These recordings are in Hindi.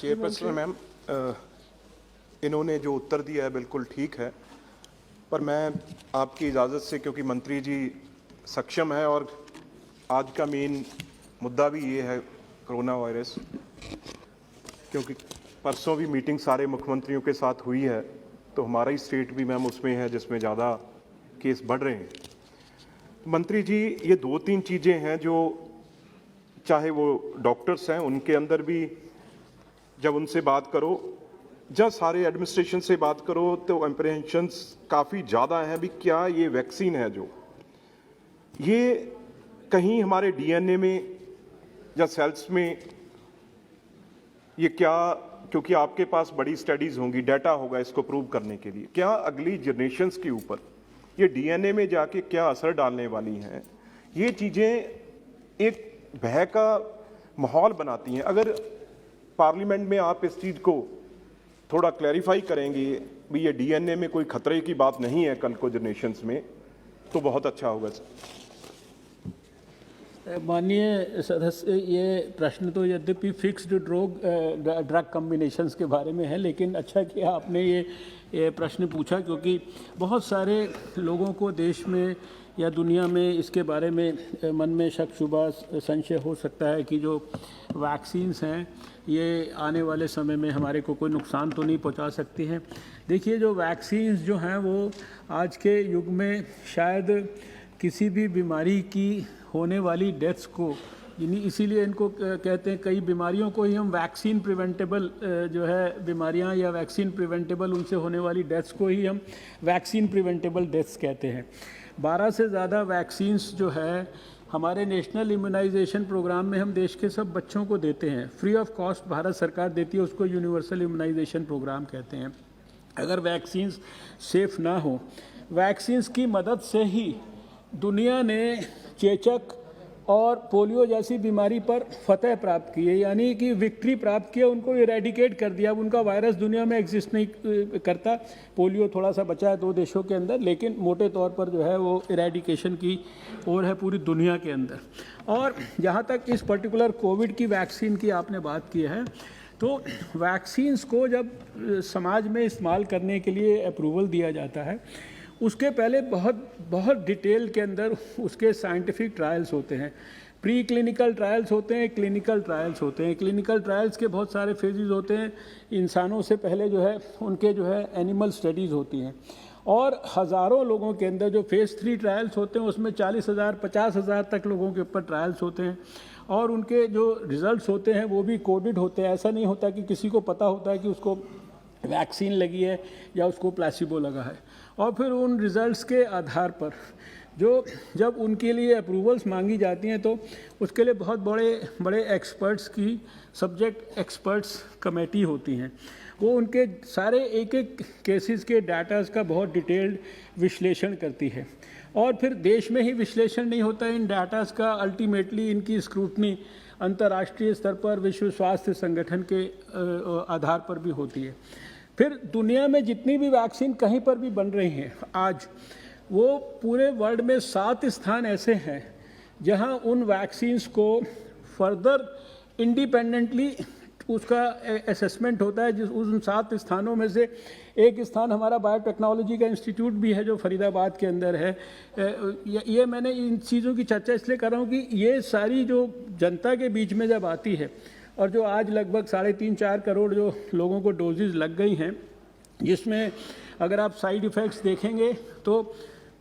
चेयरपर्सन मैम, इन्होंने जो उत्तर दिया है बिल्कुल ठीक है, पर मैं आपकी इजाज़त से, क्योंकि मंत्री जी सक्षम है और आज का मेन मुद्दा भी ये है कोरोना वायरस, क्योंकि परसों भी मीटिंग सारे मुख्यमंत्रियों के साथ हुई है, तो हमारा ही स्टेट भी मैम उसमें है जिसमें ज़्यादा केस बढ़ रहे हैं। मंत्री जी, ये 2-3 चीज़ें हैं जो, चाहे वो डॉक्टर्स हैं उनके अंदर भी जब उनसे बात करो, जब सारे एडमिनिस्ट्रेशन से बात करो, तो एप्रीहेंशंस काफ़ी ज़्यादा हैं भी। क्या ये वैक्सीन है जो ये कहीं हमारे डीएनए में या सेल्स में, ये क्या, क्योंकि आपके पास बड़ी स्टडीज़ होंगी, डाटा होगा इसको प्रूव करने के लिए, क्या अगली जनरेशन्स के ऊपर ये डीएनए में जाके क्या असर डालने वाली हैं, ये चीज़ें एक भय का माहौल बनाती हैं। अगर पार्लियामेंट में आप इस चीज़ को थोड़ा क्लैरिफाई करेंगे भी ये डीएनए में कोई खतरे की बात नहीं है कल को जनरेशन्स में, तो बहुत अच्छा होगा सर। माननीय सदस्य, ये प्रश्न तो यद्यपि फिक्स्ड ड्रग कॉम्बिनेशंस के बारे में है, लेकिन अच्छा किया आपने ये प्रश्न पूछा, क्योंकि बहुत सारे लोगों को देश में या दुनिया में इसके बारे में मन में शक शुबा संशय हो सकता है कि जो वैक्सीन्स हैं ये आने वाले समय में हमारे को कोई नुकसान तो नहीं पहुंचा सकती हैं। देखिए, जो वैक्सीन्स जो हैं वो आज के युग में शायद किसी भी बीमारी की होने वाली डेथ्स को, इसीलिए इनको कहते हैं, कई बीमारियों को ही हम वैक्सीन प्रिवेंटेबल जो है बीमारियां या वैक्सीन प्रिवेंटेबल उनसे होने वाली डेथ्स को ही हम वैक्सीन प्रिवेंटेबल डेथ्स कहते हैं। 12 से ज़्यादा वैक्सीन्स जो है हमारे नेशनल इम्यूनाइजेशन प्रोग्राम में हम देश के सब बच्चों को देते हैं, फ्री ऑफ कॉस्ट भारत सरकार देती है, उसको यूनिवर्सल इम्यूनाइजेशन प्रोग्राम कहते हैं। अगर वैक्सीन्स सेफ ना हो, वैक्सीन्स की मदद से ही दुनिया ने चेचक और पोलियो जैसी बीमारी पर फतह प्राप्त की है, यानी कि विक्ट्री प्राप्त की है, उनको इरेडिकेट कर दिया। अब उनका वायरस दुनिया में एग्जिस्ट नहीं करता। पोलियो थोड़ा सा बचा है 2 देशों के अंदर, लेकिन मोटे तौर पर जो है वो इरेडिकेशन की ओर है पूरी दुनिया के अंदर। और जहाँ तक इस पर्टिकुलर कोविड की वैक्सीन की आपने बात की है, तो वैक्सीन्स को जब समाज में इस्तेमाल करने के लिए अप्रूवल दिया जाता है, उसके पहले बहुत डिटेल के अंदर उसके साइंटिफिक ट्रायल्स होते हैं, प्री क्लिनिकल ट्रायल्स होते हैं, क्लिनिकल ट्रायल्स होते हैं। क्लिनिकल ट्रायल्स के बहुत सारे फेजेस होते हैं, इंसानों से पहले जो है उनके जो है एनिमल स्टडीज़ होती हैं, और हज़ारों लोगों के अंदर जो फेज़ 3 ट्रायल्स होते हैं उसमें 40,000 50,000 तक लोगों के ऊपर ट्रायल्स होते हैं, और उनके जो रिज़ल्ट्स होते हैं वो भी कोडेड होते हैं। ऐसा नहीं होता कि किसी को पता होता है कि उसको वैक्सीन लगी है या उसको प्लेसिबो लगा है। और फिर उन रिज़ल्ट्स के आधार पर जब उनके लिए अप्रूवल्स मांगी जाती हैं, तो उसके लिए बहुत बड़े एक्सपर्ट्स की सब्जेक्ट एक्सपर्ट्स कमेटी होती हैं। वो उनके सारे एक केसेस के डाटास का बहुत डिटेल्ड विश्लेषण करती है, और फिर देश में ही विश्लेषण नहीं होता इन डाटास का, अल्टीमेटली इनकी स्क्रूटनी अंतर्राष्ट्रीय स्तर पर विश्व स्वास्थ्य संगठन के आधार पर भी होती है। फिर दुनिया में जितनी भी वैक्सीन कहीं पर भी बन रही हैं आज, वो पूरे वर्ल्ड में 7 स्थान ऐसे हैं जहां उन वैक्सीन्स को फर्दर इंडिपेंडेंटली उसका असेसमेंट होता है। उन 7 स्थानों में से एक स्थान हमारा बायोटेक्नोलॉजी का इंस्टीट्यूट भी है जो फरीदाबाद के अंदर है। ये मैंने इन चीज़ों की चर्चा इसलिए कर रहा हूँ कि ये सारी जो जनता के बीच में जब आती है, और जो आज लगभग 3.5-4 करोड़ जो लोगों को डोजेज़ लग गई हैं, जिसमें अगर आप साइड इफ़ेक्ट्स देखेंगे तो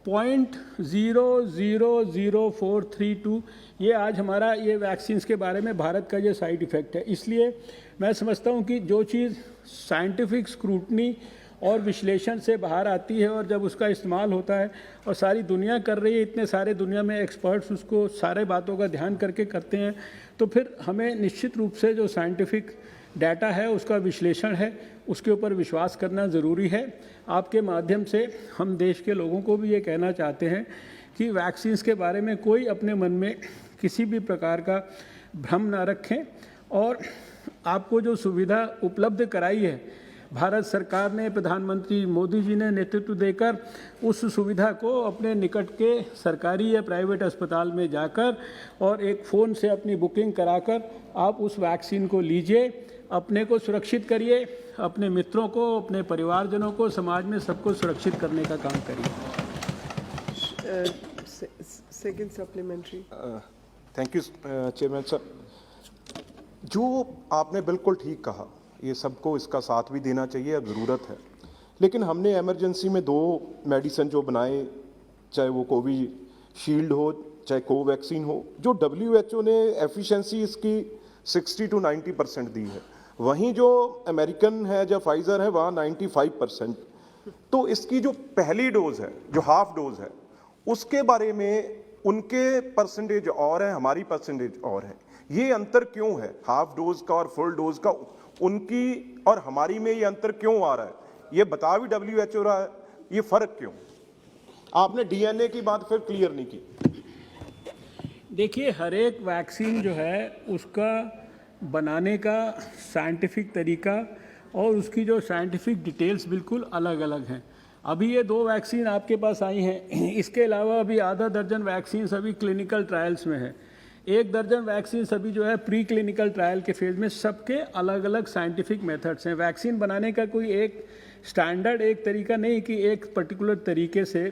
0.000432 ये आज हमारा ये वैक्सीन्स के बारे में भारत का ये साइड इफ़ेक्ट है। इसलिए मैं समझता हूँ कि जो चीज़ साइंटिफिक स्क्रूटनी और विश्लेषण से बाहर आती है और जब उसका इस्तेमाल होता है और सारी दुनिया कर रही है, इतने सारे दुनिया में एक्सपर्ट्स उसको सारे बातों का ध्यान करके करते हैं, तो फिर हमें निश्चित रूप से जो साइंटिफिक डाटा है उसका विश्लेषण है उसके ऊपर विश्वास करना ज़रूरी है। आपके माध्यम से हम देश के लोगों को भी ये कहना चाहते हैं कि वैक्सीन्स के बारे में कोई अपने मन में किसी भी प्रकार का भ्रम ना रखें, और आपको जो सुविधा उपलब्ध कराई है भारत सरकार ने, प्रधानमंत्री मोदी जी ने नेतृत्व देकर उस सुविधा को अपने निकट के सरकारी या प्राइवेट अस्पताल में जाकर और एक फ़ोन से अपनी बुकिंग कराकर आप उस वैक्सीन को लीजिए। अपने को सुरक्षित करिए, अपने मित्रों को, अपने परिवारजनों को, समाज में सबको सुरक्षित करने का काम करिए। Second supplementary. Thank you chairman sir. जो आपने बिल्कुल ठीक कहा, ये सबको इसका साथ भी देना चाहिए, अब ज़रूरत है। लेकिन हमने इमरजेंसी में 2 मेडिसिन जो बनाए, चाहे वो कोविशील्ड हो चाहे कोवैक्सीन हो, जो WHO ने एफिशिएंसी इसकी 60 to 90% दी है, वहीं जो अमेरिकन है या फाइजर है वहाँ 95%। तो इसकी जो पहली डोज है, जो हाफ डोज है, उसके बारे में उनके परसेंटेज और है, हमारी परसेंटेज और है। ये अंतर क्यों है हाफ डोज का और फुल डोज का, उनकी और हमारी में ये अंतर क्यों आ रहा है? ये बता भी WHO रहा है, ये फर्क क्यों? आपने DNA की बात फिर क्लियर नहीं की। देखिए, हर एक वैक्सीन जो है उसका बनाने का साइंटिफिक तरीका और उसकी जो साइंटिफिक डिटेल्स बिल्कुल अलग अलग हैं। अभी ये 2 वैक्सीन आपके पास आई हैं, इसके अलावा अभी आधा दर्जन वैक्सीन अभी क्लिनिकल ट्रायल्स में है, 1 दर्जन वैक्सीन अभी जो है प्री क्लिनिकल ट्रायल के फेज में। सबके अलग अलग साइंटिफिक मेथड्स हैं। वैक्सीन बनाने का कोई एक स्टैंडर्ड एक तरीका नहीं कि एक पर्टिकुलर तरीके से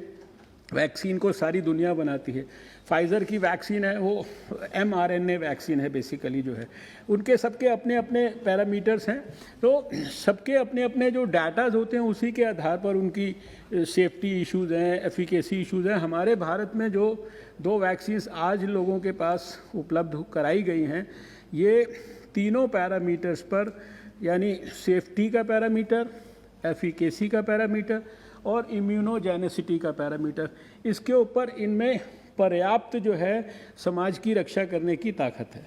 वैक्सीन को सारी दुनिया बनाती है। फाइज़र की वैक्सीन है, वो mRNA वैक्सीन है बेसिकली जो है, उनके सबके अपने अपने पैरामीटर्स हैं। तो सबके अपने अपने जो डाटाज होते हैं उसी के आधार पर उनकी सेफ्टी इश्यूज़ हैं, एफिकेसी इश्यूज़ हैं। हमारे भारत में जो 2 वैक्सीन्स आज लोगों के पास उपलब्ध कराई गई हैं, ये तीनों पैरामीटर्स पर, यानी सेफ्टी का पैरामीटर, एफिकेसी का पैरामीटर और इम्यूनोजेनेसिटी का पैरामीटर, इसके ऊपर इनमें पर्याप्त जो है समाज की रक्षा करने की ताकत है।